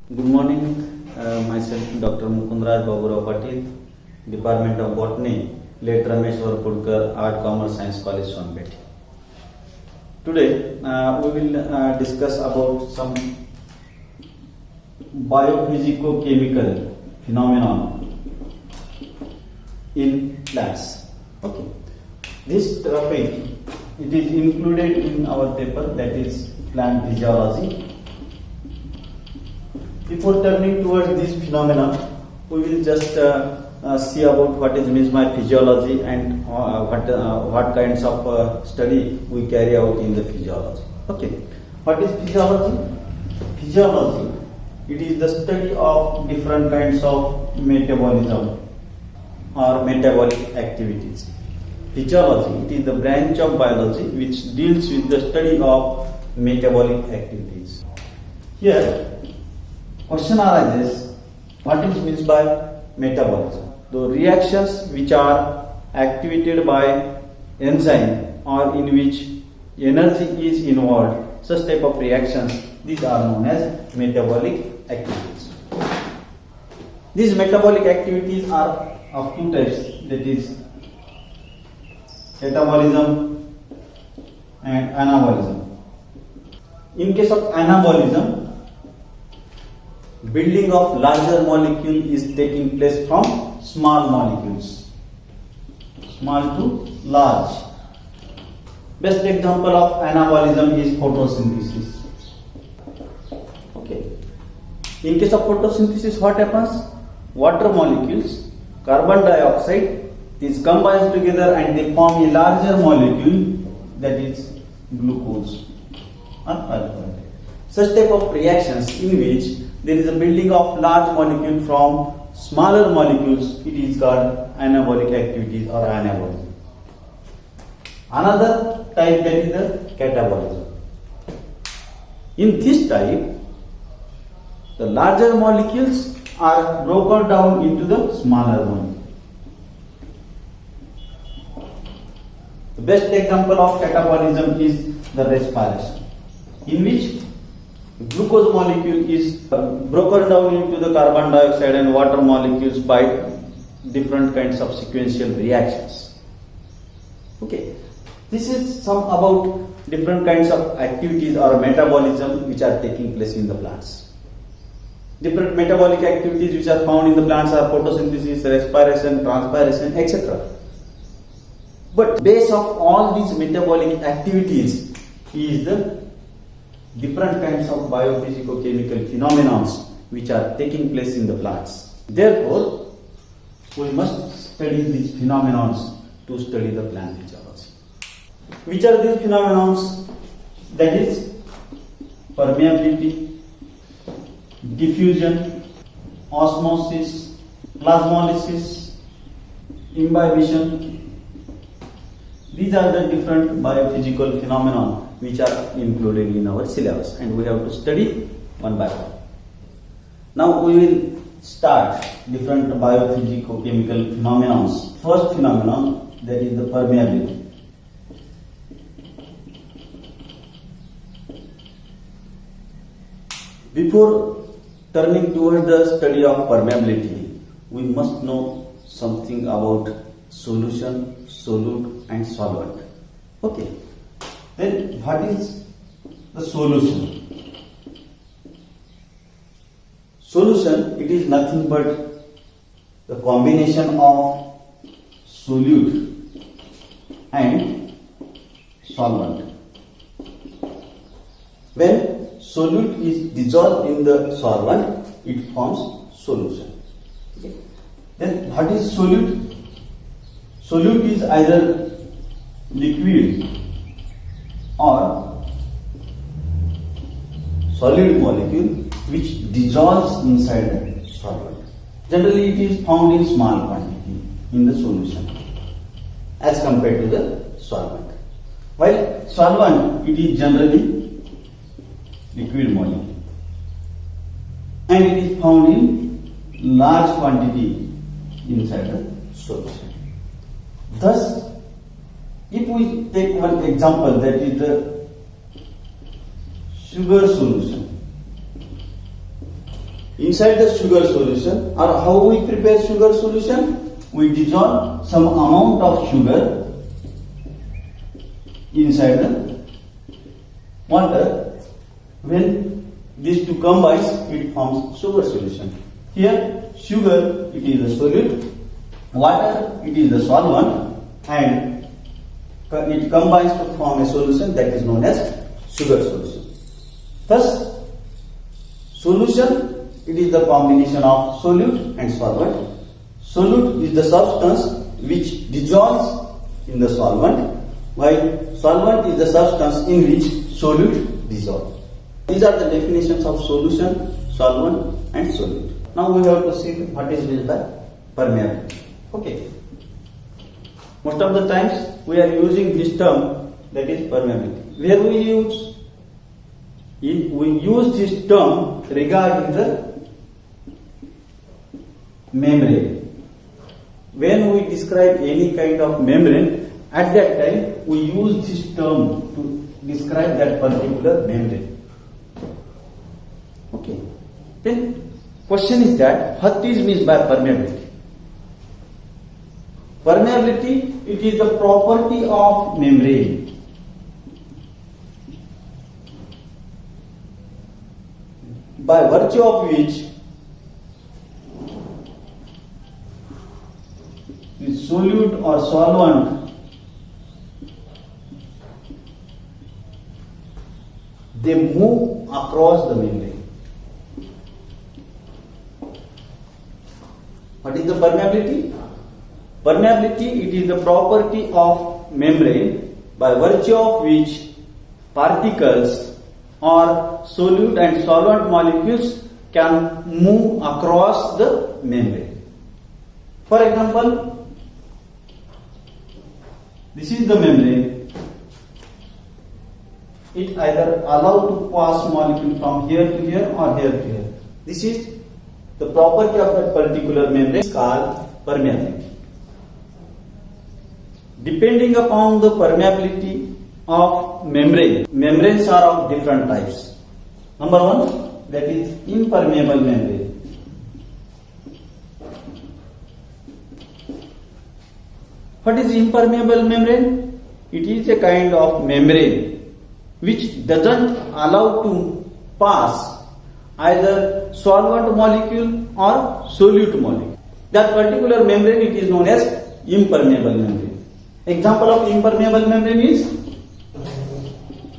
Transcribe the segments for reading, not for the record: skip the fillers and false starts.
Good morning, myself Dr. Mukundraj Baburao Patil, Department of Botany, late Rameshwar Pudkar, Art, Commerce, Science College, Swanpet. Today we will discuss about some biophysico-chemical phenomenon in plants. Okay, this topic it is included in our paper, that is plant physiology. Before turning towards this phenomena, we will just see about what is meant by physiology and what kinds of study we carry out in the physiology. Okay, what is physiology? Physiology, it is the study of different kinds of metabolism or metabolic activities. Physiology, it is the branch of biology which deals with the study of metabolic activities. Here, question arises, what is meant by metabolism? The reactions which are activated by enzyme or in which energy is involved, such type of reactions, these are known as metabolic activities. These metabolic activities are of two types, that is catabolism and anabolism. In case of anabolism, building of larger molecule is taking place from small molecules, small to large. Best example of anabolism is photosynthesis. Okay. In case of photosynthesis, what happens? Water molecules, carbon dioxide, these combines together and they form a larger molecule, that is glucose or alcohol. Such type of reactions in which there is a building of large molecule from smaller molecules, it is called anabolic activities or anabolism. Another type, that is the catabolism. In this type, the larger molecules are broken down into the smaller molecules. The best example of catabolism is the respiration, in which glucose molecule is broken down into the carbon dioxide and water molecules by different kinds of sequential reactions. Okay, this is some about different kinds of activities or metabolism which are taking place in the plants. Different metabolic activities which are found in the plants are photosynthesis, respiration, transpiration, etc. But base of all these metabolic activities is the different kinds of biophysico-chemical phenomena which are taking place in the plants. Therefore, we must study these phenomena to study the plant physiology. Which are these phenomena? That is permeability, diffusion, osmosis, plasmolysis, imbibition. These are the different biophysical phenomena which are included in our syllabus, and we have to study one by one. Now we will start different biophysico-chemical phenomena. First phenomenon, that is the permeability. Before turning towards the study of permeability, we must know something about solution, solute and solvent. Okay. Then what is the solution? Solution, it is nothing but the combination of solute and solvent. When solute is dissolved in the solvent, it forms solution. Okay. Then what is solute? Solute is either liquid or solid molecule which dissolves inside the solvent. Generally it is found in small quantity in the solution as compared to the solvent. While solvent, it is generally liquid molecule and it is found in large quantity inside the solution. Thus, if we take one example, that is the sugar solution. inside the sugar solution, or how we prepare sugar solution? We dissolve some amount of sugar inside the water. When these two combines, it forms sugar solution. Here, sugar, it is the solute, water, it is the solvent, and it combines to form a solution that is known as sugar solution. Thus, solution, it is the combination of solute and solvent. Solute is the substance which dissolves in the solvent, while solvent is the substance in which solute dissolves. These are the definitions of solution, solvent and solute. Now we have to see what is meant by permeability. Okay. Most of the times we are using this term, that is permeability. Where we use? We use this term regarding the membrane. When we describe any kind of membrane, at that time we use this term to describe that particular membrane. Okay. Then question is that what is meant by permeability? Permeability, it is the property of membrane. By virtue of which the solute or solvent, they move across the membrane. What is the permeability? Permeability, it is the property of membrane by virtue of which particles or solute and solvent molecules can move across the membrane. For example, this is the membrane. It either allows to pass molecule from here to here or here to here. This is the property of that particular membrane is called permeability. Depending upon the permeability of membrane, membranes are of different types. Number one, that is impermeable membrane. What is impermeable membrane? It is a kind of membrane which doesn't allow to pass either solvent molecule or solute molecule. That particular membrane, it is known as impermeable membrane. Example of impermeable membrane is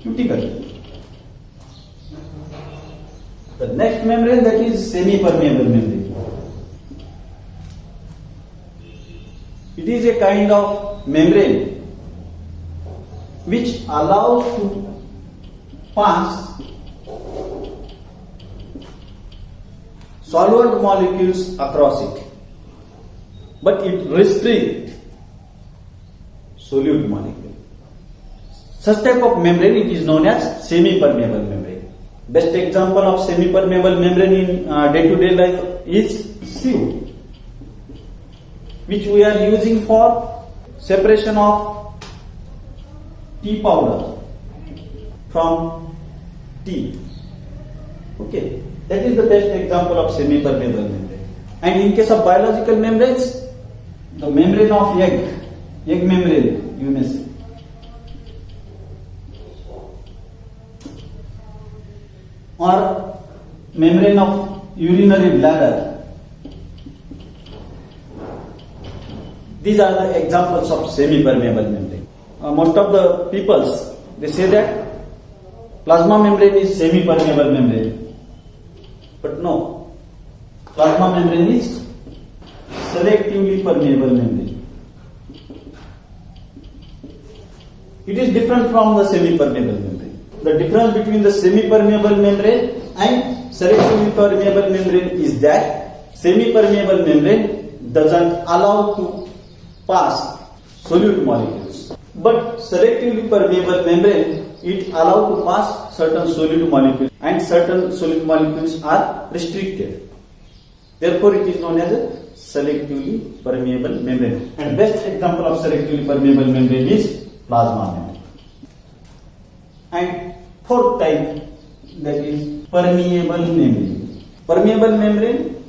cuticle. The next membrane, that is semi-permeable membrane. It is a kind of membrane which allows to pass solvent molecules across it, but it restricts solute molecule. Such type of membrane, it is known as semi-permeable membrane. Best example of semi-permeable membrane in day-to-day life is sieve, which we are using for separation of tea powder from tea. Okay, that is the best example of semi-permeable membrane. And in case of biological membranes, the membrane of egg membrane, you may say. Or membrane of urinary bladder. These are the examples of semi-permeable membrane. Most of the peoples, they say that plasma membrane is semi-permeable membrane. But no, plasma membrane is selectively permeable membrane. It is different from the semi-permeable membrane. The difference between the semi-permeable membrane and selectively permeable membrane is that semi-permeable membrane doesn't allow to pass solute molecules. But selectively permeable membrane, it allows to pass certain solute molecules, and certain solute molecules are restricted. Therefore, it is known as a selectively permeable membrane. And best example of selectively permeable membrane is plasma membrane. And fourth type, that is permeable membrane. Permeable membrane,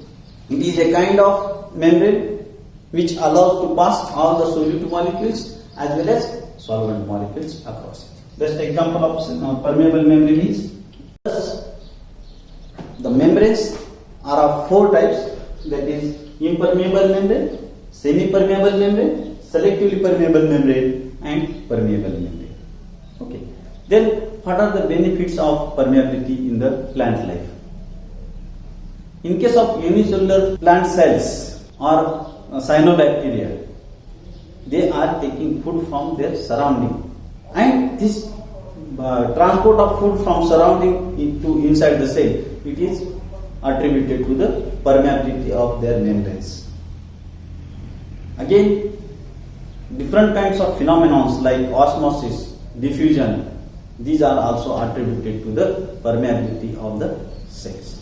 it is a kind of membrane which allows to pass all the solute molecules as well as solvent molecules across it. Best example of permeable membrane is the membranes are of four types, that is impermeable membrane, semi-permeable membrane, selectively permeable membrane and permeable membrane. Okay. Then what are the benefits of permeability in the plant life? In case of unicellular plant cells or cyanobacteria, they are taking food from their surrounding, and this transport of food from surrounding into inside the cell, it is attributed to the permeability of their membranes. Again, different kinds of phenomena like osmosis, diffusion, these are also attributed to the permeability of the cells.